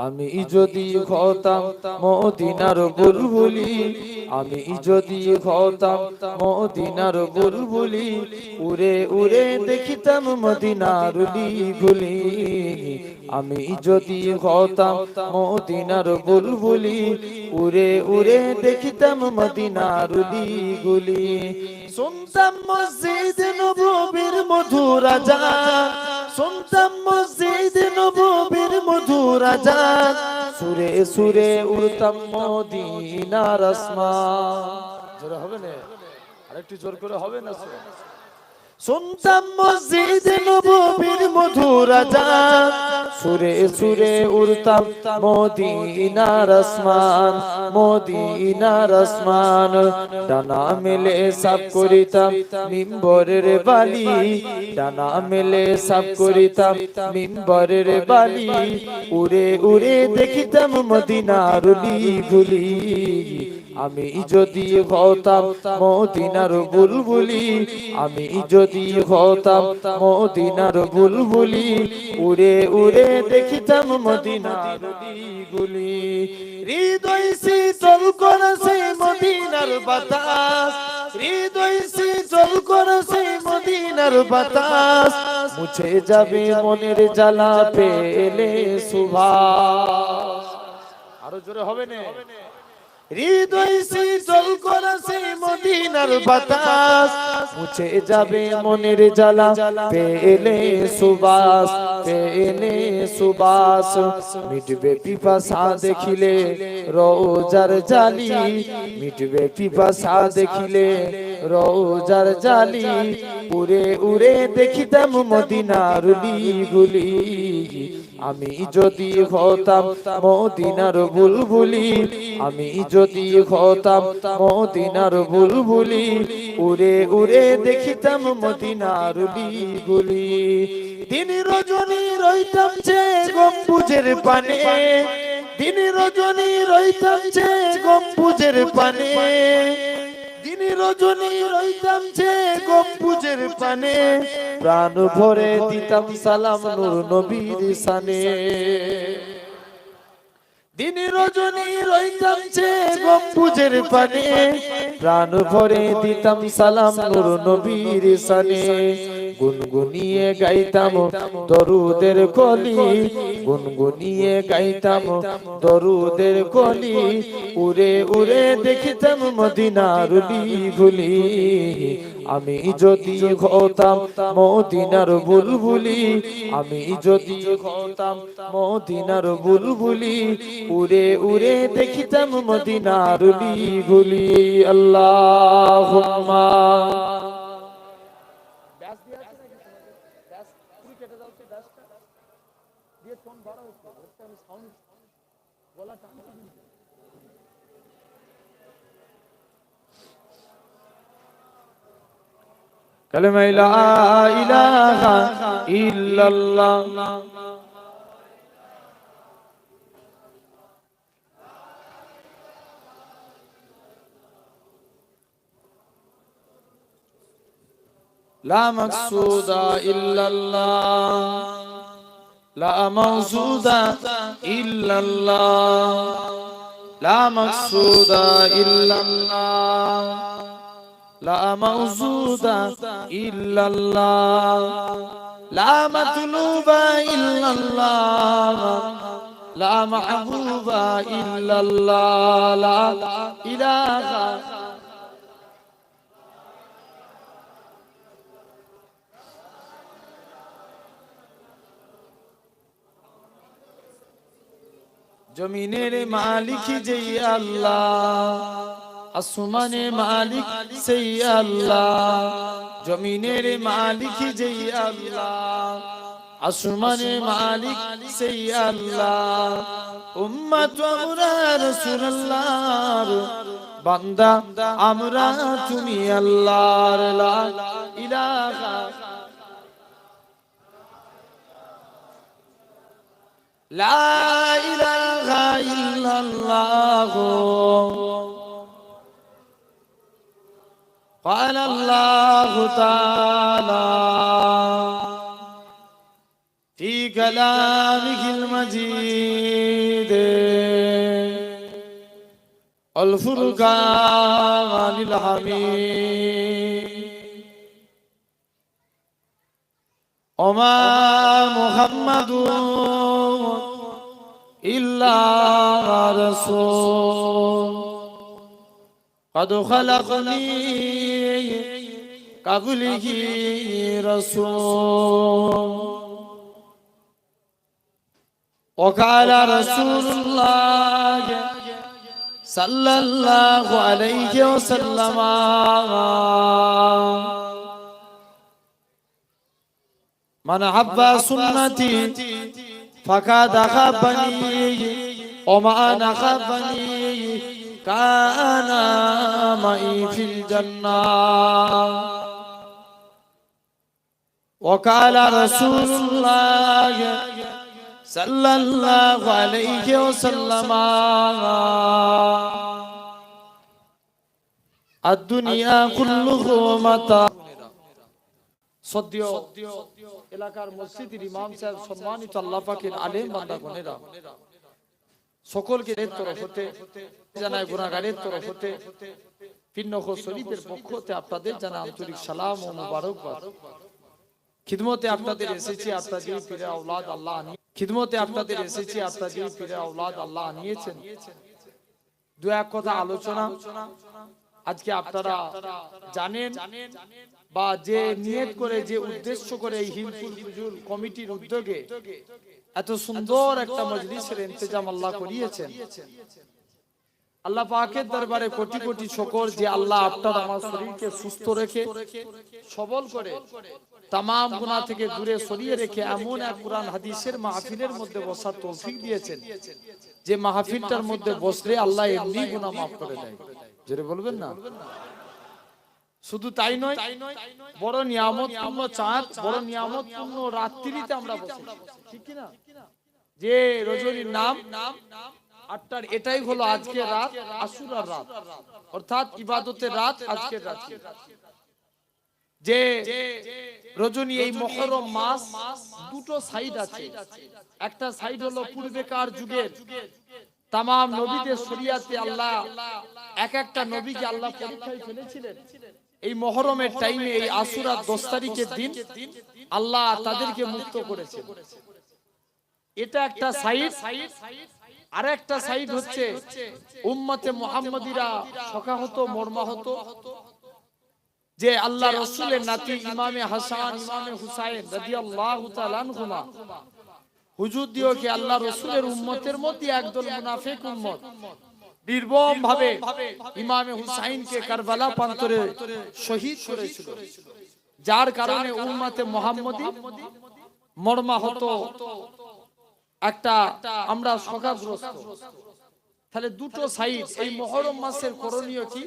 আমি যদি হতাম মদিনার বুলবুলি, আমি যদি হতাম মদিনার বুলবুলি, উড়ে উড়ে দেখিতাম মদিনার গুলি। আমি যদি হতাম মদিনার বুলবুলি, উড়ে উড়ে দেখিতাম মদিনার গুলি। শুনতাম মসজিদ নববীর মধুর আজান, শুনতাম মসজিদ নববীর মধুর আজান, সুরে সুরে উড়তাম মদিনার আসমান। জোরে হবে না? আরেকটু জোর করে হবে না? শুনতাম মসজিদ নববীর মধুর আজান, সুরে সুরে উড়তাম মদিনার আসমান, মদিনার আসমান। ডানা মেলে সাফ করিতাম মিম্বরের বালি, ডানা মেলে সাফ করিতাম মিম্বরের বালি, উড়ে উড়ে দেখিতাম মদিনার গুলি। আমি যদি হতাম মদিনার বুলবুলি, আমি যদি হতাম মদিনার বুলবুলি, উড়ে উড়ে দেখিতাম মদিনার গুলি। হৃদয় শীতল করেছে মদিনার বাতাস, হৃদয় শীতল করেছে মদিনার বাতাস, মুছে যাবে মনের জ্বালা পেলে সুভাষ। আরো জোরে হবে না? হৃদয় শীতল করেছে মদিনার বাতাস, মুছে যাবে মনের জ্বালা পেলে সুবাস, পেলে সুবাস। মিটবে পিপাসা দেখিলে রোজার জালি, মিটবে পিপাসা দেখিলে রোজার জালি, উড়ে উড়ে দেখিতাম মদিনার গুলি। আমি যদি হতাম মদিনার বুলবুলি, আমি যদি হতাম মদিনার বুলবুলি, উড়ে উড়ে দেখিতাম মদিনার গুলি। দিন রজনী রইতাম যে গম্বুজের পানে, দিন রজনী রইতাম যে গম্বুজের পানে, দিন রজনী রইতাম যে গম্বুজের পানে, প্রাণ ভরে দিতাম সালাম নূর নবীর শানে। দিন রজনী রইতাম যে গম্বুজের পানে, প্রাণ ভরে দিতাম সালাম নূর নবীর শানে। গুনগুনিয়ে গাইতাম দরুদের কলি, গুনগুনিয়ে গাইতাম দরুদের কলি, উড়ে উড়ে দেখিতাম মদিনার গুলি। আমি যদি হতাম মদিনার বুলবুলি, আমি যদি হতাম মদিনার বুলবুলি, উড়ে উড়ে দেখিতাম মদিনার গুলি। আল্লাহুম্মা কালেমা লা ইলাহা ইল্লাল্লাহ। লা মাকসুদা ইল্লাল্লাহ, লা মাওজুদা ইল্লাল্লাহ, লা মাকসুদা ইল্লাল্লাহ, লা মাওজুদা ইল্লাল্লাহ, লা মাতলুবা ইল্লাল্লাহ, লা মাহবুবা ইল্লাল্লাহ, লা ইলাহা জমিনের মালিক যেই আল্লাহ, আসমানের মালিক সেই আল্লাহ, জমিনের মালিক যেই আল্লাহ, আসমানের মালিক সেই আল্লাহ। উম্মত আমরা রাসূলুল্লাহর বান্দা, আমরা তুমি আল্লাহর। লা ইলাহা লা ইলাহা ইল্লাল্লাহ। قال الله تعالى في كلامه المجيد الفرقان الحميد وما محمد إلا رسول قد خلقني قبله رسول وقال رسول الله صلى الله عليه وسلم من حب سنتي فقد أحبني وما أحبني كان معي في الجنة وقال رسول الله صلى الله عليه وسلم الدنيا كلها متاع সদ্য এলাকার মসজিদের ইমাম সাহেব সম্মানিত আল্লাহ পাকের আলেম বান্দাগণেরা সকলকে এর তরফ হতে জানাই গুনাহগারের তরফ হতে পিন্নখো শরীফের পক্ষ হতে আপনাদের জানাই আন্তরিক সালাম ও মোবারকবাদ। খিদমতে আপনাদের এসেছি আপনাদের পীরে আওলাদ আল্লাহ খিদমতে আপনাদের এসেছি আপনাদের পীরে আওলাদ আল্লাহ আনিয়েছেন। দু এক কথা আলোচনা আজকে আপনারা জানেন বা যে নিয়ত করে যে উদ্দেশ্য করে এই হিলফুল ফুজুল কমিটির উদ্যোগে এত সুন্দর একটা মজলিসের ইন্তজাম আল্লাহ করিয়েছেন। আল্লাহ পাকের দরবারে কোটি কোটি শুকর যে আল্লাহ আপনার আমার শরীরকে সুস্থ রেখে সবল করে তামাম গুনাহ থেকে দূরে সরিয়ে রেখে এমন এক কুরআন হাদিসের মাহফিলের মধ্যে বসার তৌফিক দিয়েছেন যে মাহফিলটার মধ্যে বসলে আল্লাহ এমনি গুনাহ maaf করে দেয়। জোরে বলবেন না? শুধু তাই নয়, বড় নিয়ামতপূর্ণ চাঁদ বড় নিয়ামতপূর্ণ রাত্রিতে আমরা বসি, ঠিক কি না? যে রজনীর নাম আটটার এটাই হলো আজকের রাত, আশুরার রাত, অর্থাৎ ইবাদতের রাত, আজকের রাত। যে রজনী এই মুহররম মাস দুটো সাইড আছে। একটা সাইড হলো পূর্বেকার যুগের তামাম নবীদের শরীয়তে আল্লাহ এক একটা নবীকে আল্লাহ পরীক্ষায় ফেলেছিলেন। এই মুহররমের টাইমে এই আশুরার 10 তারিখের দিন আল্লাহ তাদেরকে মুক্ত করেছেন। এটা একটা সাইড। আর একটা সাইড হচ্ছে উম্মতে মুহাম্মাদিরা শোকাহত মর্মাহত যে আল্লাহ রাসূলের নাতি ইমামে হাসান ইমামে হুসাইন রাদিয়াল্লাহু তাআলা আনহুমা হুজুর দিওকে আল্লাহ রাসূলের উম্মতের মধ্যে একদল মুনাফিক উম্মত নির্মম ভাবে ইমামে হুসাইনকে কারবালা প্রান্তরে শহীদ করেছিল, যার কারণে উম্মতে মুহাম্মাদি মর্মাহত একটা আমরা শোকাগ্রস্ত। তাহলে দুটো সাইড। এই মুহররম মাসের করণীয় কি?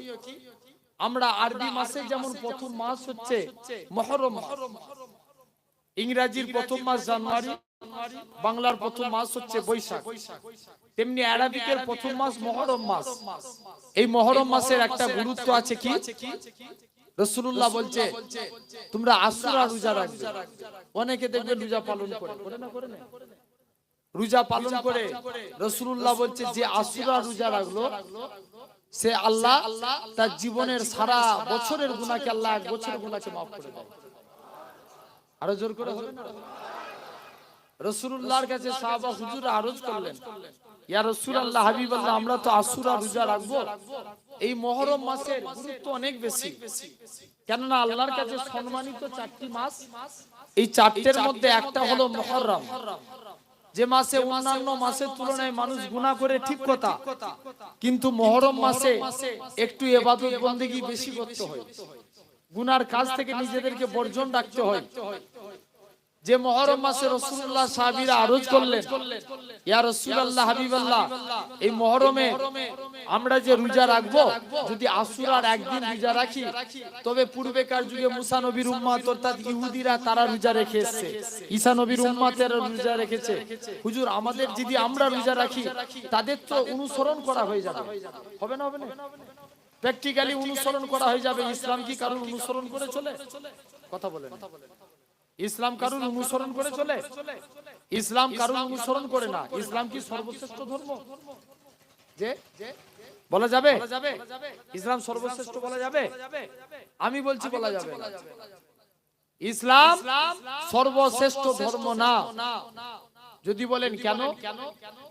আমরা আরবি মাসে যেমন প্রথম মাস হচ্ছে মুহররম, ইংরেজির প্রথম মাস জানুয়ারি, বাংলার প্রথম মাস হচ্ছে বৈশাখ, তেমনি আরবিকের প্রথম মাস মুহররম মাস। এই মুহররম মাসের একটা গুরুত্ব আছে কি? রাসূলুল্লাহ বলছে তোমরা আশুরা রোজা রাখবে। অনেকে দেখবে রোজা পালন করে, করে না করে না, রোজা পালন করে। রাসূলুল্লাহ বলছে যে আশুরা রোজা রাখলো সে আল্লাহ তার জীবনের সারা বছরের গুনাহকে আল্লাহ এক বছরের গুনাহকে maaf করে দেয়। আরো জোর করে হবে না? রাসূলুল্লাহর কাছে সাহাবা হুজুর আরজ করলেন, ইয়া রাসূলুল্লাহ হাবিবাল্লাহ আমরা তো আশুরা রোজা রাখবো, এই মুহররম মাসের গুরুত্ব অনেক বেশি, কেননা আল্লাহর কাছে সম্মানিত 4টি মাস, এই 4টের মধ্যে একটা হলো মুহররম, যে মাসে অন্যান্য মাসের তুলনায় মানুষ গুনাহ করে, ঠিক কথা, কিন্তু মুহররম মাসে একটু ইবাদত বন্দেগী বেশি করতে হয়, গুনার কাজ থেকে নিজেদেরকে বর্জন রাখতে হয়। যে মুহররম মাসে রাসূলুল্লাহ সাহাবীরা আরজ করলেন, ইয়া রাসূলুল্লাহ হাবিবাল্লাহ এই মুহররমে আমরা যে রোজা রাখবো, যদি আশুরার একদিন রোজা রাখি তবে পূর্বেকার যুগে মুসা নবীর উম্মত অর্থাৎ ইহুদিরা তারা রোজা রেখে এসেছে, ঈসা নবীর উম্মতেরা রোজা রেখেছে। হুজুর আমাদের যদি আমরা রোজা রাখি তাদের তো অনুসরণ করা হয়ে যাবে, হবে না? হবে না? প্র্যাকটিক্যালি অনুসরণ করা হয়ে যাবে। ইসলাম কি কারণ অনুসরণ করে চলে? কথা বলেন। ইসলাম কারণ অনুসরণ করে চলে? ইসলাম কারণ অনুসরণ করে না। ইসলাম কি সর্বশ্রেষ্ঠ ধর্ম? যে বলা যাবে ইসলাম সর্বশ্রেষ্ঠ বলা যাবে? আমি বলছি বলা যাবে না। ইসলাম সর্বশ্রেষ্ঠ ধর্ম না। যদি বলেন কেন?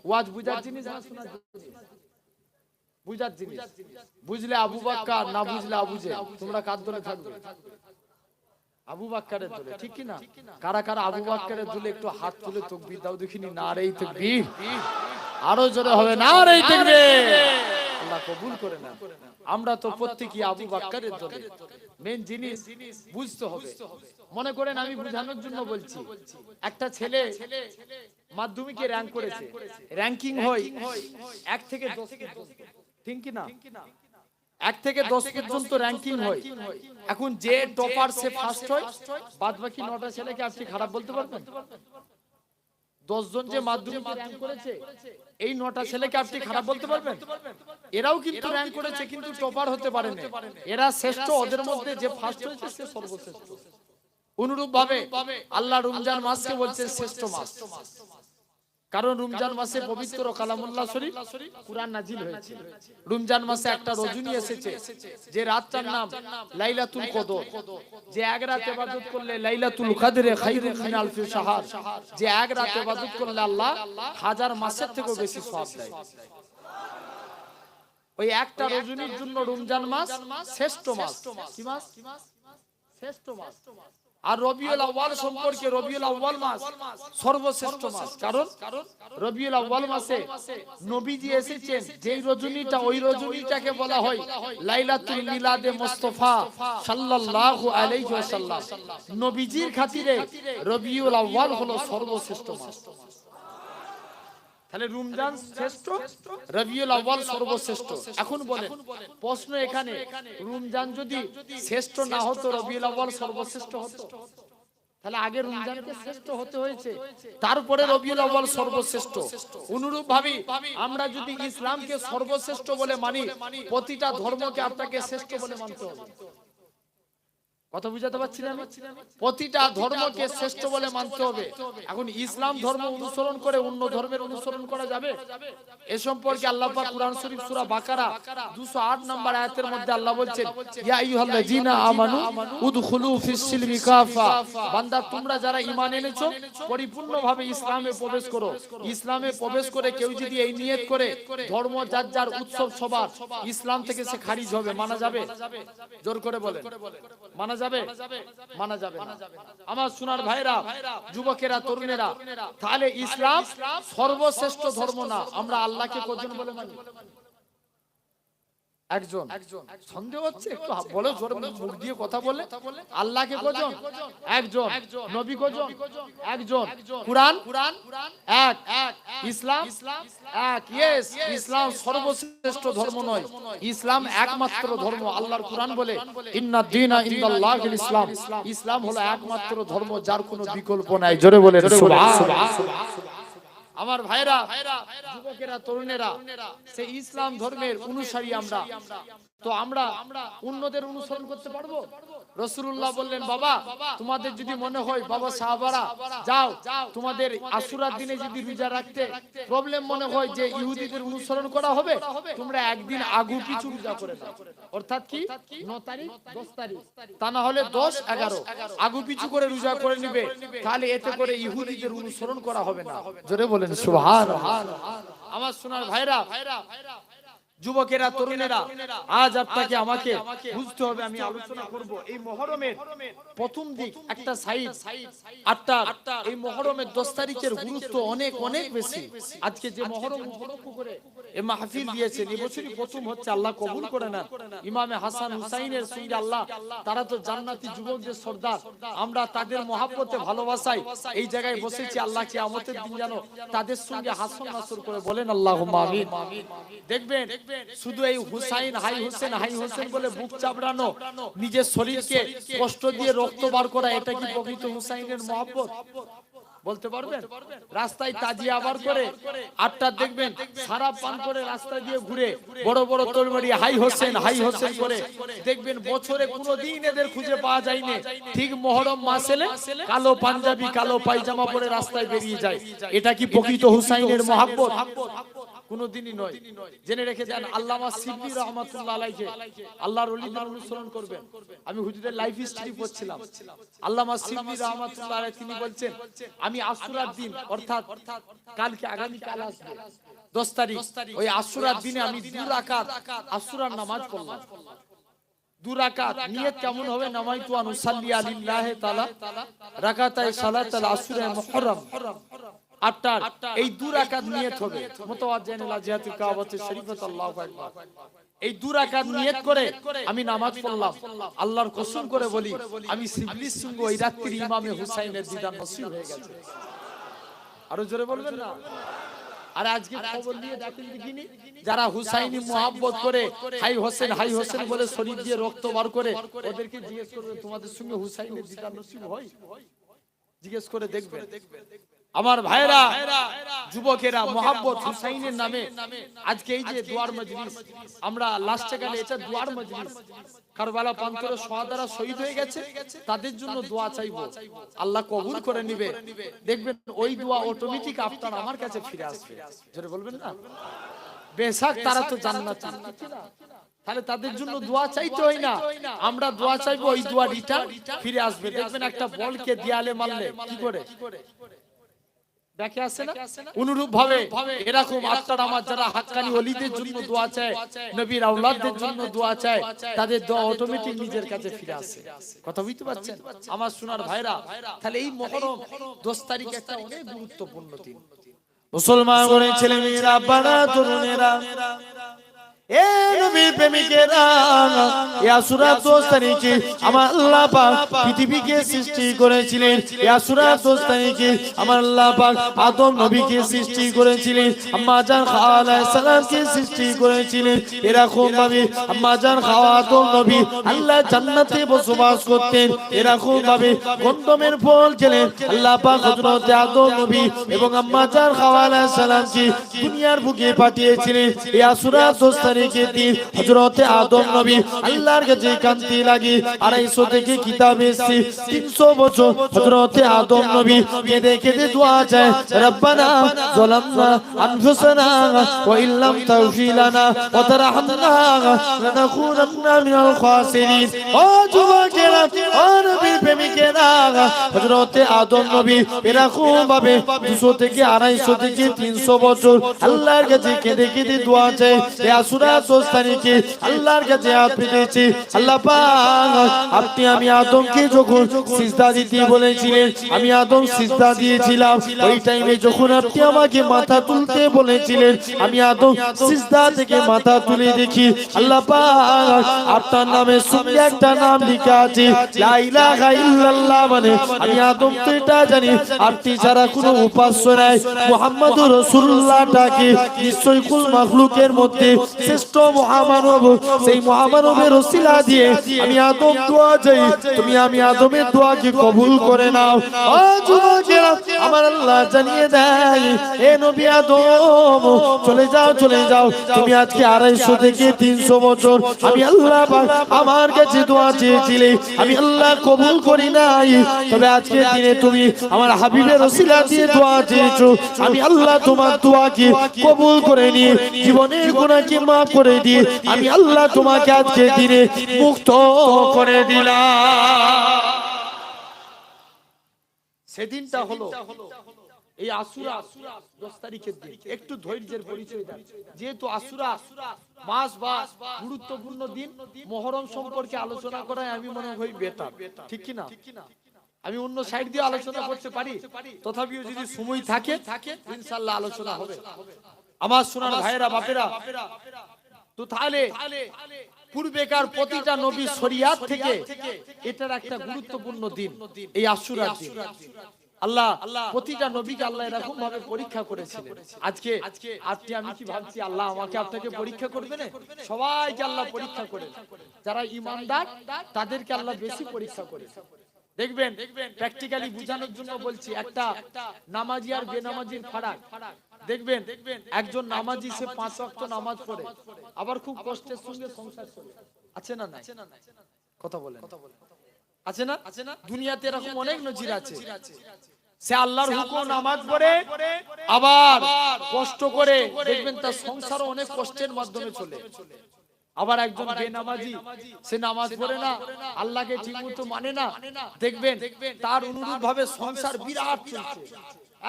ওয়াজ বুঝার জিনিস না শোনার জিনিস? বুঝার জিনিস। বুঝলে আবু বকর, না বুঝলে আবু জেহেল। তোমরা কার দলে থাকবে? আবু বকরের দলে, ঠিক কি না? কারা কারা আবু বকরের দলে একটু হাত তুলে তাকবীর দাও দেখিনি। নারে তাকবীর, আরো জোরে হবে নারে তাকবীর। আল্লাহ কবুল করে না। আমরা তো প্রত্যেকই আবু বকরের দলে। মেন জিনিস বুঝতে হবে। মনে করেন আমি বুঝানোর জন্য বলছি, একটা ছেলে মাধ্যমিকে র‍্যাঙ্ক করেছে, র‍্যাঙ্কিং হয় 1 থেকে 10 পর্যন্ত, ঠিক কি না? 1 থেকে 10 পর্যন্ত র‍্যাঙ্কিং হয়। এখন যে টপার সে ফার্স্ট হয়, বাদ বাকি 9টা ছেলেকে আপনি খারাপ বলতে পারবেন? 10 জন যে মাধ্যমিকে র‍্যাঙ্ক করেছে, এই 9টা ছেলেকে আপনি খারাপ বলতে পারবেন? এরাও কিন্তু র‍্যাঙ্ক করেছে, কিন্তু টপার হতে পারেনি। এরা শ্রেষ্ঠ, ওদের মধ্যে যে ফার্স্ট হয়েছে সে সর্বশ্রেষ্ঠ। অনুরূপ ভাবে আল্লাহ রমজান মাসকে বলছে শ্রেষ্ঠ মাস, কারণ রমজান মাসে পবিত্র কালামুল্লাহ শরীফ কুরআন নাজিল হয়েছে। রমজান মাসে একটা রজনী এসেছে, যে রাতটার নাম লাইলাতুল কদর। যে এক রাত ইবাদত করলে লাইলাতুল কদরে খায়রুম মিন আলফি শাহর, যে এক রাত ইবাদত করলে আল্লাহ 1000 মাসের থেকেও বেশি সওয়াব দেয়। ওই একটা রজনীর জন্য রমজান মাস শ্রেষ্ঠ মাস। কি মাস? শ্রেষ্ঠ মাস। আর রবিউল আউয়াল সম্পর্কে, রবিউল আউয়াল মাস সর্বশ্রেষ্ঠ মাস, কারণ রবিউল আউয়াল মাসে নবীজি এসেছেন যেই রজনীটা, ওই রজনীটাকে বলা হয় লাইলাতুল মিলাদে মুস্তাফা সাল্লাল্লাহু আলাইহি ওয়াসাল্লাম। নবীজির খাতিরে রবিউল আউয়াল হলো সর্বশ্রেষ্ঠ মাস। তাহলে রমজান শ্রেষ্ঠ, রবিউল আউয়াল সর্বশ্রেষ্ঠ। এখন বলেন, প্রশ্ন এখানে, রমজান যদি শ্রেষ্ঠ না হতো, রবিউল আউয়াল সর্বশ্রেষ্ঠ হতো? তাহলে আগে রমজানকে শ্রেষ্ঠ হতে হয়েছে, তারপরে রবিউল আউয়াল সর্বশ্রেষ্ঠ। অনুরূপ ভাবে আমরা যদি ইসলামকে সর্বশ্রেষ্ঠ বলে মানি, প্রতিটা ধর্মকে আপনাকে শ্রেষ্ঠ বলে মানতে হবে। কথা বুঝাতে পারছি না আমি? প্রতিটা ধর্মকে শ্রেষ্ঠ বলে মানতে হবে। এখন ইসলাম ধর্ম অনুসরণ করে অন্য ধর্মের অনুসরণ করা যাবে? এ সম্পর্কে আল্লাহ পাক কুরআন শরীফ সূরা বাকারা 208 নম্বর আয়াতের মধ্যে আল্লাহ বলছেন, ইয়া আইয়ুহাল্লাযীনা আমানু উদখুলু ফিস সিলমি কাফা। বান্দা, তোমরা যারা ঈমান এনেছো, পরিপূর্ণভাবে ইসলামে প্রবেশ করো। ইসলামে প্রবেশ করে কেউ যদি এই নিয়ত করে ধর্ম যার যার উৎসব সবার, ইসলাম থেকে সে খারিজ হবে। মানা যাবে? জোর করে বলেন, মানা যাবে? মানা যাবে না। আমার সোনার ভাইরা, যুবকেরা, তরুণেরা, তাহলে ইসলাম সর্বশ্রেষ্ঠ ধর্ম না। আমরা আল্লাহকে কজন বলে মানি? একজন। সন্দেহ হচ্ছে? একটু বলো, জোরে মুখ দিয়ে কথা বলে। আল্লাহকে কজন? একজন। নবী কজন? একজন। কুরআন এক। ইসলাম এক। ইয়েস, ইসলাম সর্বশ্রেষ্ঠ ধর্ম নয়, ইসলাম একমাত্র ধর্ম। আল্লাহর কুরআন বলে, ইন্নাদ দীনা ইনদাল্লাহিল ইসলাম। ইসলাম হলো একমাত্র ধর্ম, যার কোনো বিকল্প নাই। জোরে বলেন সুবহানাল্লাহ। আমার ভাইরা, যুবকেরা, তরুণেরা, সেই ইসলাম ধর্মের অনুসারী আমরা। তো আমরা অন্যদের অনুসরণ করতে পারবো? রাসূলুল্লাহ বললেন, বাবা তোমাদের যদি মনে হয়, বাবা সাহাবারা যাও, তোমাদের আশুরার দিনে যদি রোজা রাখতে প্রবলেম মনে হয় যে ইহুদিদের অনুসরণ করা হবে, তোমরা একদিন আগু পিছু রোজা করে নাও। অর্থাৎ কি 9 তারিখ 10 তারিখ, তা না হলে 10 11 আগু পিছু করে রোজা করে নিবে। তাহলে এতে করে ইহুদিদের অনুসরণ করা হবে না। জোরে বলেন সুবহানাল্লাহ। আমার সোনার ভাইরা, যুবকেরা, তরুণেরা, আজ আপনাকে আমাকে বুঝতে হবে। আমি আলোচনা করব এই মুহররমের প্রথম দিক, একটা সাইড 8টা। এই মুহররমের 10 তারিখের গুরুত্ব অনেক অনেক বেশি। আজকে যে মুহররম উপলক্ষ করে এই মাহফিল দিয়েছেন, এই বছরই প্রথম হচ্ছে, আল্লাহ কবুল করে নেন। ইমামে হাসান হুসাইনের সঙ্গে আল্লাহ, তারা তো জান্নাতি যুবকদের সর্দার। আমরা তাদের মহব্বতে, ভালোবাসায় এই জায়গায় বসেছি। আল্লাহ কিয়ামতের দিন যেন তাদের সঙ্গে হাসর নাসর করে, বলেন আল্লাহুম্মা আমিন। দেখবেন শুধু এই হুসাইন, হাই হোসেন, হাই হোসেন বলে বুক চাপড়ানো, নিজের শরীরকে কষ্ট দিয়ে রক্ত বার করা, এটা কি প্রকৃত হুসাইনের মহব্বত? বলতে পারবেন? রাস্তায় তাজিয়া আবার করে 8টা দেখবেন সারা পান করে রাস্তা দিয়ে ঘুরে বড় বড় তলবাড়ি হাই হোসেন, হাই হোসেন করে, দেখবেন বছরে কোনোদিন এদের খুঁজে পাওয়া যায়নি। ঠিক মুহররম মাস এলে কালো পাঞ্জাবি, কালো পায়জামা পরে রাস্তায় বেরিয়ে যায়। এটা কি প্রকৃত হুসাইনের মহব্বত? কোনোদিনই নয়। জেনে রেখে যান, আল্লামা সিবলি রহমাতুল্লাহ আলাইহি আল্লাহর ওলিদের অনুসরণ করবেন। আমি হুজুরের লাইফ হিস্ট্রি পড়ছিলাম, আল্লামা সিবলি রহমাতুল্লাহ আলাইহি তিনি বলছেন, আমি আশুরার দিন অর্থাৎ কালকে আগামী কাল আসবে 10 তারিখ, ওই আশুরার দিনে আমি 2 রাকাত আশুরার নামাজ পড়লাম। 2 রাকাত নিয়ত কেমন হবে? নামাইতু আন উসাল্লি আলিল্লাহি তাআলা রাকাতাই সালাতাল আসরে মুহররম আফটার, এই 2 রাকাত নিয়ত হবে। মুতাওয়াজ্জিহান জিহাতুল কাবাতুশ শরীফাত আল্লাহু আকবার। এই 2 রাকাত নিয়ত করে আমি নামাজ পড়লাম। আল্লাহর কসম করে বলি, আমি সিবলির সঙ্গে ওই রাত্রির ইমামে হুসাইনের দিদার নসিব হয়ে গেছে। আরো জোরে বলবেন না? আর আজকে খবর নিয়ে দেখেন দেখিনি, যারা হুসাইনি মুহাব্বত করে হাই হোসেন বলে শরীর দিয়ে রক্ত বার করে, ওদেরকে জিজ্ঞেস করবেন তোমাদের সঙ্গে হুসাইনের দিদার নসিব হয়? জিজ্ঞেস করে দেখবেন। আমার ভাইরা, যুবকেরা, মুহাব্বত হুসাইনের নামে আজকে এই যে দুয়ার মজলিস, আমরা লাস্টে গেলে এটা দুয়ার মজলিস, কারবালা প্রান্তরে শাহাদারা শহীদ হয়ে গেছে, তাদের জন্য দোয়া চাইবো, আল্লাহ কবুল করে নিবে। দেখবেন ওই দোয়া অটোমেটিক আপনার আমার কাছে ফিরে আসবে। জোরে বলবেন না? বেশক তারা তো জান্নাতি, তাহলে তাদের জন্য দোয়া চাইতে হয় না, আমরা দোয়া চাইবো, ওই দোয়া রিটার্ন ফিরে আসবে। দেখবেন একটা বলকে দেয়ালে মারলে কি করে দেখে আসে না, অনুরূপ ভাবে এরকম আত্মার আমার যারা হাক্কানি ওলিদের জন্য দোয়া চায়, নবীর আওলাদদের জন্য দোয়া চায়, তাদের দোয়া অটোমেটিক নিজের কাছে ফিরে আসে। কথা বুঝতে পারছেন আমার সোনার ভাইরা? তাহলে এই মুহররম 10 তারিখ একটা অনেক গুরুত্বপূর্ণ দিন। মুসলমান করে ছেলে মেয়েরা, বাড়া তরুণেরা, এ নবীর প্রেমিকেরা, এই আশুরা 10 তারিখে আমার আল্লাহ পাক পৃথিবীকে সৃষ্টি করেছিলেন। এই আশুরা 10 তারিখে আমার আল্লাহ পাক আদম নবীকে সৃষ্টি করেছিলেন, আম্মা জান হাওয়া আলাইহিস সালামকে সৃষ্টি করেছিলেন। এরকম ভাবে আম্মা জান হাওয়া আদম নবী আল্লাহ জান্নাতে বসবাস করতেন। এরকম ভাবে গন্ধমের ফল খেলেন আল্লাহ পাক হযরত আদম নবী এবং আম্মা জান হাওয়া আলাইহিস সালামকে দুনিয়ার বুকে পাঠিয়েছিলেন। এই আশুরা 10 তারিখের দিন হযরতে আদম নবী আল্লাহর কাছে কাঁদতে লাগি। 250 থেকে কিতাব এসেছে 300 বছর হযরতে আদম নবী কেঁদে কেঁদে দোয়া চায়, রব্বানা যালামনা আনফুসানা ওয়া ইল্লাম তাগফির লানা ওয়া তারহামনা লানাকুনান্না মিনাল খাসিরিন। ও যুবকেরা, ও নবীর প্রেমিকেরা, হযরতে আদম নবী এরকম ভাবে 200 থেকে 250 থেকে 300 বছর আল্লাহর কাছে কেঁদে কেঁদে দোয়া চায়। এই আশুরা 10 তারিখে আল্লাহর কাছে হাত পেতেছি, আল্লাহ পাক আপনি আমি আদমকে যখন সিজদা দিতে বলেছিলেন, আমি আদম সিজদা দিয়েছিলাম। ওই টাইমে যখন আপনি আমাকে মাথা তুলতে বলেছিলেন, আমি আদম সিজদা থেকে মাথা তুলে দেখি আল্লাহ পাক আপনার নামে সঙ্গে একটা নাম লেখা আছে, লা ইলাহা ইল্লাল্লাহ। মানে আমি আদম তো এটা জানি আপনি ছাড়া কোনো উপাস্য নাই, মুহাম্মদুর রাসূলুল্লাহটাকে নিশ্চয়ই কুল মাখলুকের মধ্যে শ্রেষ্ঠ মহামানব, সেই মহামানবের ওসিলা দিয়ে আমি আদম দোয়া চাই, তুমি আমি আদমের দোয়াকে কবুল করে নাও। ও যুবকেরা, আমার আল্লাহ জানিয়ে দেয়, এ নবী আদম চলে যাও, চলে যাও, তুমি আজকে 250 থেকে 300 বছর আমি আল্লাহ পাক আমার কাছে দোয়া চেয়েছিলে, আমি আল্লাহ কবুল করি নাই, তবে আজকে দিনে তুমি আমার হাবিবের ওসিলা দিয়ে দোয়া চেয়েছো, আমি আল্লাহ তোমার দোয়াকে কবুল করে নিয়ে জীবনের গুনাহকে মাফ করে দিয়ে আমি আল্লাহ তোমাকে আজকে দিনে মুক্ত করে দিলাম। সেদিনটা হলো এই আশুরা 10 তারিখের দিন। একটু ধৈর্যের পরিচয় দেন, যেহেতু আশুরা মাস বা গুরুত্বপূর্ণ দিন, মুহররম সম্পর্কে আলোচনা করায় আমি মনে হয় বেটার, ঠিক কি না? আমি অন্য সাইড দিয়ে আলোচনা করতে পারি, তথাপিও যদি সময় থাকে ইনশাআল্লাহ আলোচনা হবে। আমার সোনার ভাইয়েরা, বাপেরা, তো তাহলে পূর্বেকার প্রতিটা নবী শরিয়াত থেকে এটার একটা গুরুত্বপূর্ণ দিন এই আশুরার দিন। আল্লাহ প্রতিটা নবীকে আল্লাহ এরকম ভাবে পরীক্ষা করেছিলেন। আজকে আপনি আমি কি ভাবছি আল্লাহ আমাকে আপনাকে পরীক্ষা করবে না? সবাইকে আল্লাহ পরীক্ষা করে, যারা ঈমানদার তাদেরকে আল্লাহ বেশি পরীক্ষা করে। দেখবেন প্র্যাকটিক্যালি বোঝানোর জন্য বলছি, একটা নামাজি আর বেনামাজির ফারাক দেখবেন। একজন নামাজি সে 5 ওয়াক্ত নামাজ পড়ে, আবার খুব কষ্টের সঙ্গে সংসার চলে, আছে না নাই? কথা বলেন, আছে না? দুনিয়াতে এরকম অনেক নজির আছে। সে আল্লাহর হুকুম নামাজ পড়ে আবার কষ্ট করে, দেখবেন তার সংসারও অনেক কষ্টের মাধ্যমে চলে। আবার একজন বেনামাজি, সে নামাজ পড়ে না, আল্লাহকে ঠিকমতো মানে না, দেখবেন তার অনুরূপ ভাবে সংসার বিরাট চলছে,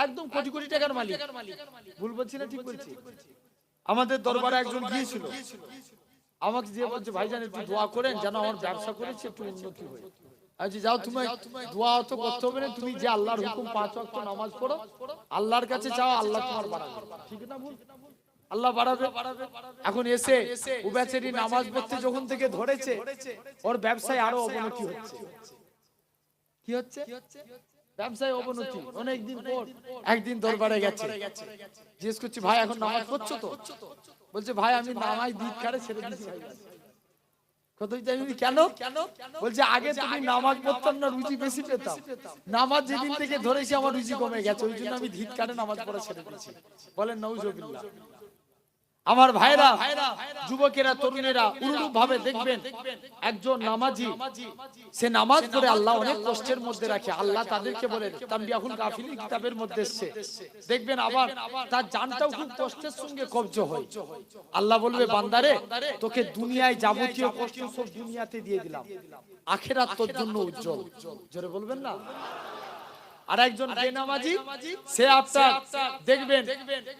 একদম কোটি কোটি টাকার মালিক। ভুল বলছি না ঠিক বলছি? আমাদের দরবারে একজন গিয়েছিল, আমাকে যে বলছে ভাইজান একটু দোয়া করেন যেন আমার ব্যবসা করেছে একটু উন্নতি হয়। আচ্ছা যাও, তুমি দোয়া তো করতে হবে না, তুমি যে আল্লাহর হুকুম 5 ওয়াক্ত নামাজ পড়ো, আল্লাহর কাছে চাও, আল্লাহ তোমার বাড়াবে। ঠিক না ভুল? আল্লাহ বাড়াবে। এখন এসে ও বেচারি নামাজ পড়তে যখন থেকে ধরেছে, ওর ব্যবসায় আরো অবনতি হচ্ছে। কি হচ্ছে? ব্যবসায় অবনতি। অনেকদিন পর একদিন দরবারে গেছে, জিজ্ঞেস করছি ভাই এখন নামাজ পড়ছো তো? বলছে ভাই আমি নামাজ ধিক্কারে ছেড়ে দিয়েছি। কেন? বলছে আগে তুমি নামাজ পড়তাম না, রুজি বেশি পেতাম, নামাজ যেদিন থেকে ধরেছি আমার রুজি কমে গেছে, ওই জন্য আমি ধিক্কারে নামাজ পড়া ছেড়ে দিয়েছি। বলেন নাউজুবিল্লাহ। আমার ভাইরা, যুবকেরা, তরুণেরা, অনুরূপ ভাবে দেখবেন একজন নামাজি, সে নামাজ পড়ে আল্লাহ অনেক কষ্টের মধ্যে রাখে। আল্লাহ তাদেরকে বলে, তানবিহুল গাফিলিন কিতাবের মধ্যে এসেছে, দেখবেন আবার তার জানটাও খুব কষ্টের সঙ্গে কবজ হয়। আল্লাহ বলবে বান্দারে, তোকে দুনিয়ায় যাবতীয় কষ্ট সব দুনিয়াতে দিয়ে দিলাম, আখিরাত তোর জন্য উজ্জ্বল। জোরে বলবেন না? আর একজন বেনামাজি, সে আপনার দেখবেন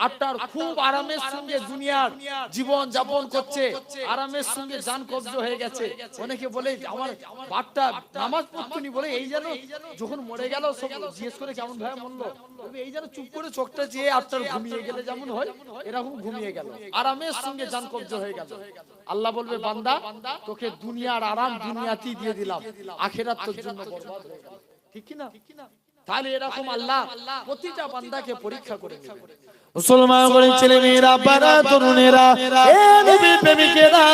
আপনার খুব আরামের সঙ্গে দুনিয়ার জীবন যাপন করছে, আরামের সঙ্গে জান কবজ হয়ে গেছে। অনেকে বলে আমার বাপটা নামাজ পড়তনি, বলে এই যেন যখন মরে গেল সব জিজ্ঞেস করে কেমন ভাবে মরলো, এই যেন চুপ করে চোখটা চেয়ে আপনার ঘুমিয়ে গেলে যেমন হয় এরকম ঘুমিয়ে গেল, আরামের সঙ্গে জান কবজ হয়ে গেল। আল্লাহ বলবে বান্দা, তোকে দুনিয়ার আরাম দুনিয়াতেই দিয়ে দিলাম, আখিরাত তোর জন্য বরবাদ হয়ে গেল। ঠিক কি না? তাহলে এরকম আল্লাহ প্রতিটা বান্দাকে পরীক্ষা করে নেবেন। মুসলমান করে ছেলে মেয়েরা, বাবা তরুণেরা, এ নবীর প্রেমিকেরা,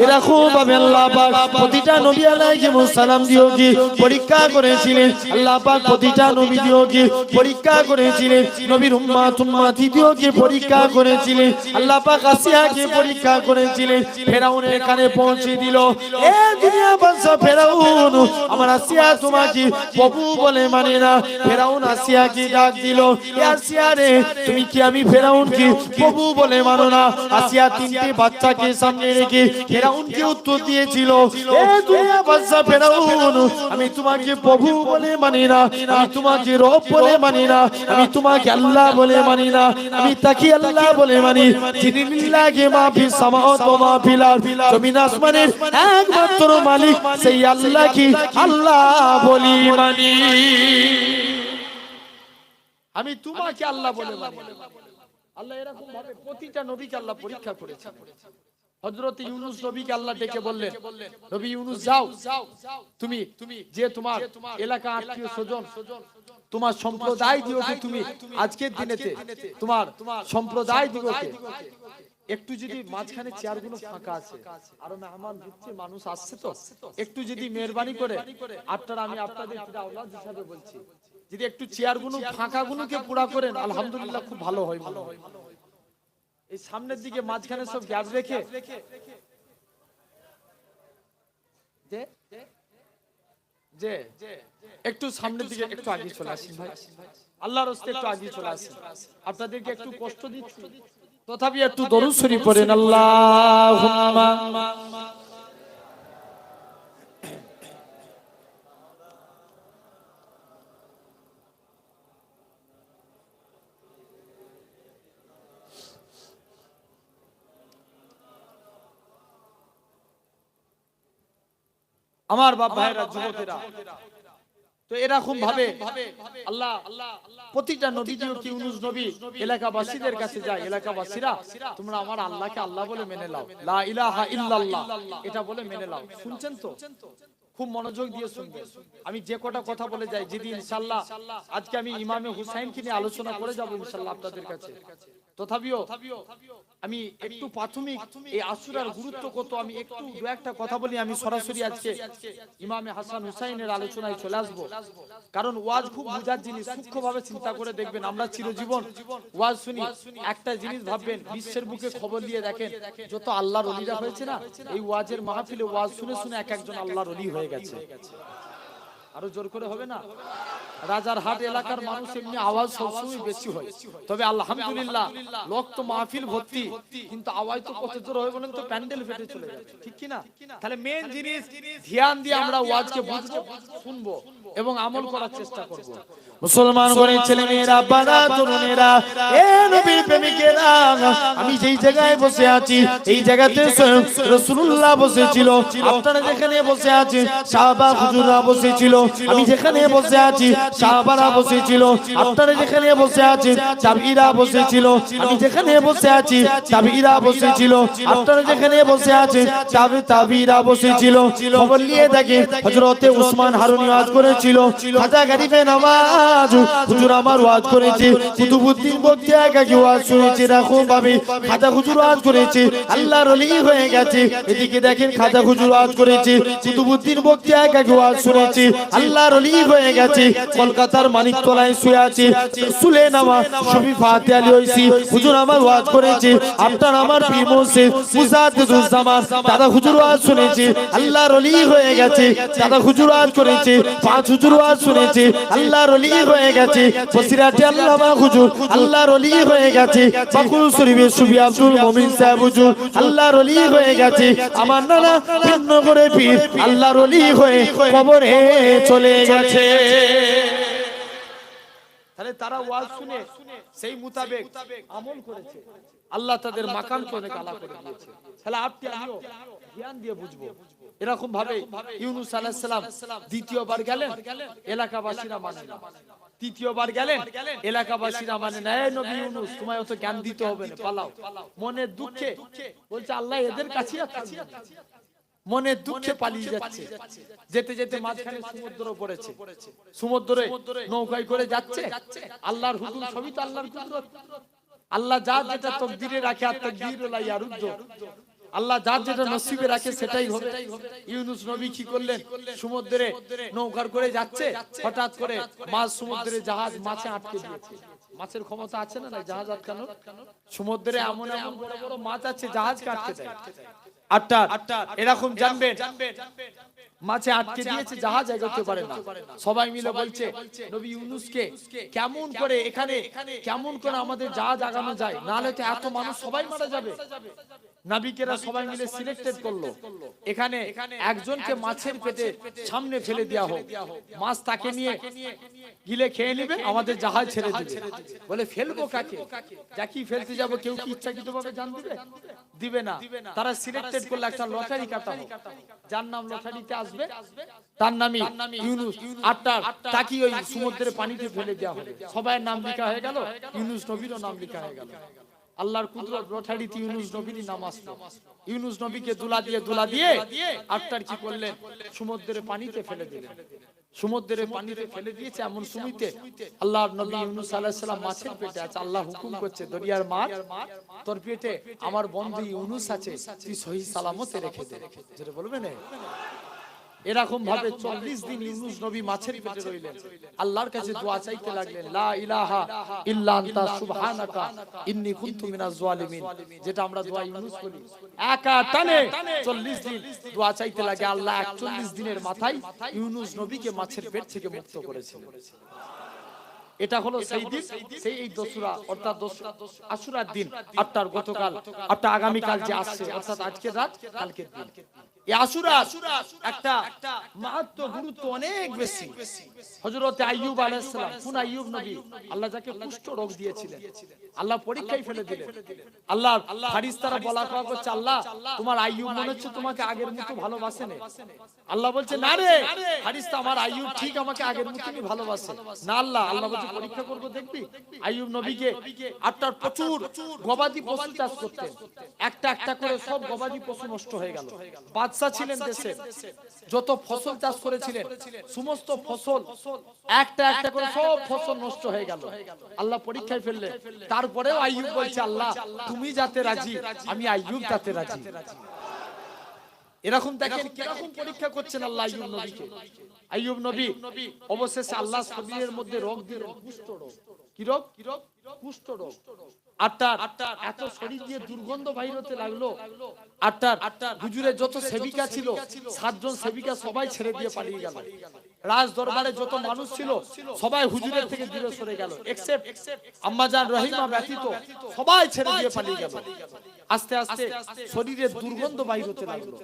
এরকম ভাবে আল্লাহ পাক প্রতিটা নবী আলাইহিস সালাম দিও কি পরীক্ষা করেছিলেন। আল্লাহ পাক প্রতিটা নবী দিও কি পরীক্ষা করেছিলেন, নবীর উম্মত উম্মতি দিও কি পরীক্ষা করেছিলেন। আল্লাহ পাক আসিয়াকে পরীক্ষা করেছিলেন, ফেরাউনের কানে পৌঁছে দিল, এ দুনিয়া বাদশা ফেরাউন, আমার আসিয়া তোমাকে প্রভু বলে মানে না। ফেরাউন আসিয়াকে ডাক দিল, এ আসিয়া রে, তুমি কি আমি ফেরাউনকে প্রভু বলে মানো না? আসিয়া তিনটে বাচ্চাকে সামনে রেখে ফেরাউনকে উত্তর দিয়েছিল, এ দুনিয়া বাদশা ফেরাউন, আমি তোমাকে প্রভু বলে মানি না, আমি তোমাকে রব বলে মানি না, আমি তোমাকে আল্লাহ বলে মানি না, আমি তাকে আল্লাহ বলে মানি যিনি লিল্লাহি মা ফিস সামাওয়াতি ওয়া মা ফিল আরদ, জমিন আসমানের একমাত্র মালিক, সেই আল্লাহকে আল্লাহ বলি মানি। আমি তোমাকে আল্লাহ বলে মানি। আল্লাহ এরকম ভাবে প্রতিটা নবীকে আল্লাহ পরীক্ষা করেছে। হযরত ইউনূস নবীকে আল্লাহ ডেকে বললেন, নবী ইউনূস যাও, তুমি যে তোমার এলাকা আত্মীয় স্বজন তোমার সম্প্রদায় দিওকে, তুমি আজকের দিনেতে তোমার সম্প্রদায় দিওকে একটু যদি মাঝখানে চেয়ারগুলো ফাঁকা আছে, আরো মেহমান ঢুকছে, মানুষ আসছে, তো একটু যদি মেহেরবানি করে আপনারা, আমি আপনাদের আওলাদ হিসাবে বলছি, যদি একটু চেয়ারগুলো ফাঁকাগুলোকে পুরা করেন, আলহামদুলিল্লাহ খুব ভালো হয়। মনে হয় এই সামনের দিকে মাঝখানে সব গ্যাপ রেখে যে একটু সামনের দিকে একটু আগে চলে আসেন ভাই, আল্লাহর রাস্তায় একটু আগে চলে আসেন। আপনাদেরকে একটু কষ্ট দিচ্ছি, তথাপি একটু দরুদ শরীফ পড়েন, আল্লাহুম্মা। আমার বাপ ভাইরা, যুবকেরা, তো এরকম ভাবে আল্লাহ প্রতিটা নবী দিও কি ইউনূস নবী এলাকাবাসীদের কাছে যায়, এলাকাবাসীরা তোমরা আমার আল্লাহকে আল্লাহ বলে মেনে নাও, লা ইলাহা ইল্লাল্লাহ এটা বলে মেনে নাও। শুনছেন তো? খুব মনোযোগ দিয়ে শুনবেন। আমি যে কটা কথা বলে যাই, যদি ইনশাআল্লাহ আজকে আমি ইমামে হুসাইনকে নিয়ে আলোচনা করে যাব ইনশাআল্লাহ আপনাদের কাছে, তথাপিও আমি একটু প্রাথমিক এই আশুরার গুরুত্ব কত আমি একটু দু একটা কথা বলি। আমি সরাসরি আজকে ইমামে হাসান হুসাইনের আলোচনায় চলে আসব, কারণ ওয়াজ খুব বুঝার জিনিস। সূক্ষ্মভাবে চিন্তা করে দেখবেন, আমরা চিরজীবন ওয়াজ শুনি, একটা জিনিস ভাববেন, বিশ্বের বুকে খবর দিয়ে দেখেন যত আল্লাহর ওলিরা হয়েছে না, এই ওয়াজের মাহফিলে ওয়াজ শুনে শুনে এক একজন আল্লাহর ওলি হয়ে গেছে। আরো জোর করে হবে না? রাজারহাট এলাকার মানুষ এমনি আওয়াজ সবসময় বেশি হয়, তবে আলহামদুলিল্লাহ লোক তো মাহফিল ভর্তি, কিন্তু আওয়াজ তো কত জোর হয় বলেন তো, প্যান্ডেল ফেটে চলে যাবে, ঠিক কি না? তাহলে মেন জিনিস ধ্যান দিয়ে আমরা ওয়াজকে বুঝবো, শুনবো এবং আমল করার চেষ্টা করব। মুসলমান ঘরের ছেলে মেয়েরা, বাবা তরুণেরা, এ নবীর প্রেমিকেরা, আমি যেই জায়গায় বসে আছি এই জায়গাতে স্বয়ং রাসূলুল্লাহ বসেছিল। আপনারা যেখানে বসে আছেন সাহাবা হুজুররা বসেছিল। আমি যেখানে বসে আছি সাহাবারা বসেছিল। আপনারা যেখানে বসে আছেন তাবিঈরা বসেছিল। আমি যেখানে বসে আছি তাবিঈরা বসেছিল। আপনারা যেখানে বসে আছেন তাবিঈরা বসেছিল। খবর নিয়ে দেখেন হযরতে উসমান হারুনি ওয়াজ করেছিল, খাজা গরিবে নওয়াজ হুজুর আমার ওয়াজ করেছে, কুতুবউদ্দিন বখতিয়ার কি ওয়াজ শুনেছে, রাখো ভাবে খাজা হুজুর ওয়াজ করেছে, আল্লাহর ওলি হয়ে গেছে। এদিকে দেখেন খাজা হুজুর ওয়াজ করেছে, কুতুবউদ্দিন বখতিয়ার কি ওয়াজ শুনেছে, আল্লাহর ওলি হয়ে গেছে। কলকাতার মানিকতলায় শুয়ে আছে সুলে নামা শফি ফাতে আলী ওইসি হুজুর আমার ওয়াজ করেছে। আপনার আমার পীর মুর্শিদ মুজাদ্দিদুজ্জামান দাদা হুজুর ওয়াজ শুনেছে, আল্লাহর ওলি হয়ে গেছে। দাদা হুজুর ওয়াজ করেছে, পাঁচ হুজুর ওয়াজ শুনেছে, আল্লাহর ওলি হয়ে গেছে। বসিরাটি আল্লামা হুজুর আল্লাহর ওলি হয়ে গেছে। বাকুল শরীফের সুফি আব্দুল মুমিন সাহেব হুজুর আল্লাহর ওলি হয়ে গেছে। আমার নানা ভিন্নগরে পীর আল্লাহর ওলি হয়ে কবরে চলে গেছে। তাহলে তারা ওয়াজ শুনে সেই মোতাবেক আমল করেছে, আল্লাহ তাদের মাকামকে অনেক আলা করে দিয়েছে। তাহলে আপনি আমিও জ্ঞান দিয়ে বুঝবো। এরকম ভাবে ইউনূস আলাইহিস সালাম দ্বিতীয়বার গেলেন, এলাকাবাসীরা মানে না। তৃতীয়বার গেলেন, এলাকাবাসীরা মানে না। এই নবী ইউনূস তোমায় অত জ্ঞান দিতে হবে না, পালাও। মনের দুঃখে বলছে আল্লাহ এদের কাছেই থাকবে, মনের দুঃখে পালিয়ে যাচ্ছে। যেতে যেতে মাঝখানে সমুদ্র পড়েছে, সমুদ্রে নৌকায় করে যাচ্ছে। আল্লাহর হুকুম সবই তো আল্লাহর কুদরত। আল্লাহ যা যেটা তকদিরে রাখে, আর তাকদীরুল লা ইয়ারুদ্দু, আল্লাহ যার যেটা নসিবে রাখে সেটাই হবে। ইউনূস নবী কি করলেন? সমুদ্রে নৌকার করে যাচ্ছে, হঠাৎ করে মাছ সমুদ্রে জাহাজ মাছে আটকে দিয়েছে। মাছের ক্ষমতা আছে না জাহাজ আটকানোর? সমুদ্রে এমন এমন বড় বড় মাছ আছে জাহাজকে আটকে দেয়। এরকম জানবেন মাছে আটকে দিয়েছে, জাহাজ এগোতে পারে না। সবাই মিলে বলছে নবী ইউনূসকে কেমন করে এখানে কেমন করে আমাদের জাহাজ আগানো যায়, নাহলে তো এত মানুষ সবাই মারা যাবে। নাবিকেরা সবাই মিলে সিলেক্টেড করলো, এখানে একজনকে মাছের পেটে সামনে ফেলে দেওয়া হোক, মাছ তাকে নিয়ে গিলে খেয়ে নেবে, আমাদের জাহাজ ছেড়ে দিবে। বলে ফেলবো কাকে? যাকে ফেলতে যাবো কেউ কি ইচ্ছাকৃতভাবে জান দিবে? দিবে না। তারা সিলেক্টেড করলো একটা লটারি কাটা হোক, যার নাম লটারিতে আসবে তার নামই ইউনূস। তাকে ওই সমুদ্রের পানিতে ফেলে দেওয়া হবে। সবার নাম লেখা হয়ে গেল, ইউনূস নবীরও নাম লেখা হয়ে গেল। আল্লাহর কুদরত, লটারিতে ইউনূস নবীর নাম আসলো। ইউনূস নবীকে দুলা দিয়ে আটটার কি করলেন? সমুদ্রের পানিতে ফেলে দিলেন। সমুদ্রের পানিতে ফেলে দিয়েছে এমন সময়তে আল্লাহর নবী ইউনূস আলাইহিস সালাম মাছের পেটে আছে। আল্লাহ হুকুম করছে, দরিয়ার মাছ তোর পেটে আমার বন্ধু ইউনূস আছে, তুই সহি সালামতে রেখে দে। যেটা বলবেন এরকম ভাবে 40 দিন ইউনূস নবী মাছের পেটে রইলেন। আল্লাহর কাছে দোয়া চাইতে লাগলেন, লা ইলাহা ইল্লা আনতা সুবহানাকা ইন্নী কুনতু মিনাজ জালিমিন। যেটা আমরা দোয়া ইউনূস বলি, একা টানে 40 দিন দোয়া চাইতে লাগে। আল্লাহ 41 দিনের মাথায় ইউনূস নবীকে মাছের পেট থেকে মুক্ত করেছিলেন। এটা হলো সেই দিন, সেই এই দোসরা অর্থাৎ আশুরার দিন। আপনার গতকাল, আপনার আগামী কাল যে আসছে অর্থাৎ আজকের রাত কালকের দিন, এই আশুরা একটা মাহাত্ম্য গুরুত্ব অনেক বেশি। হযরত আইয়ুব আলাইহিস সালাম, কোন আইয়ুব নবী? আল্লাহ যাকে কুষ্ঠ রোগ দিয়েছিলেন, আল্লাহ পরীক্ষায় ফেলে দিলেন। আল্লাহ ফারিস্তারা বলা কওয়া করছে, আল্লাহ তোমার আইয়ুব মনে হচ্ছে তোমাকে আগের মতো ভালোবাসে না। আল্লাহ বলছে, না রে ফারিস্তা, আমার আইয়ুব ঠিক আমাকে আগের মতই ভালোবাসে। না আল্লাহ বলছে পরীক্ষা করব, দেখবি। আইয়ুব নবীকে আপনার প্রচুর গবাদি পশু চাষ করতেন, একটা একটা করে সব গবাদি পশু নষ্ট হয়ে গেল। বাদশা ছিলেন দেশে, যত ফসল চাষ করেছিলেন সমস্ত ফসল একটা একটা করে সব ফসল নষ্ট হয়ে গেল। আল্লাহ পরীক্ষায় ফেললেন। তারপরেও আইয়ুব বলছে, আল্লাহ তুমি যাতে রাজি, আমি আইয়ুব যাতে রাজি। এরকম দেখেন কিরকম পরীক্ষা করছেন আল্লাহ আইয়ুব নবীকে। আইয়ুব নবী অবশেষে আল্লাহ শরীরের মধ্যে রোগ দিলেন, কুষ্ঠ রোগ। কি রোগ? কুষ্ঠরোগ। আটটার এত শরীর দিয়ে দুর্গন্ধ বাইর হতে লাগলো। আটটার হুজুরের যত সেবিকা ছিল 7 জন সেবিকা সবাই ছেড়ে দিয়ে পালিয়ে গেল। রাজ দরবারে যত মানুষ ছিল সবাই হুজুরের থেকে দূরে সরে গেল, এক্সেপ্ট আম্মাজান রহিমা ব্যতীত সবাই ছেড়ে দিয়ে পালিয়ে গেল। আস্তে আস্তে শরীরের দুর্গন্ধ বাইর হতে লাগলো।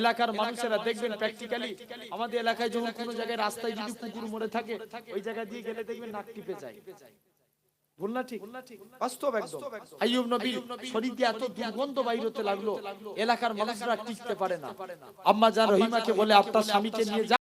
এলাকার মানুষেরা দেখবেন প্র্যাকটিক্যালি আমাদের এলাকায় যখন কোনো জায়গায় রাস্তায় যদি কুকুর মরে থাকে ওই জায়গা দিয়ে গেলে দেখবেন নাক টিপে যায়। ভুল না ঠিক? বাস্তব একদম। আইয়ুব নবীর শরীর দিয়ে এত দুর্গন্ধ বাইর হতে লাগলো, এলাকার মানুষরা টিকতে পারে না। আম্মাজান রহিমাকে বলে আপনার স্বামীকে নিয়ে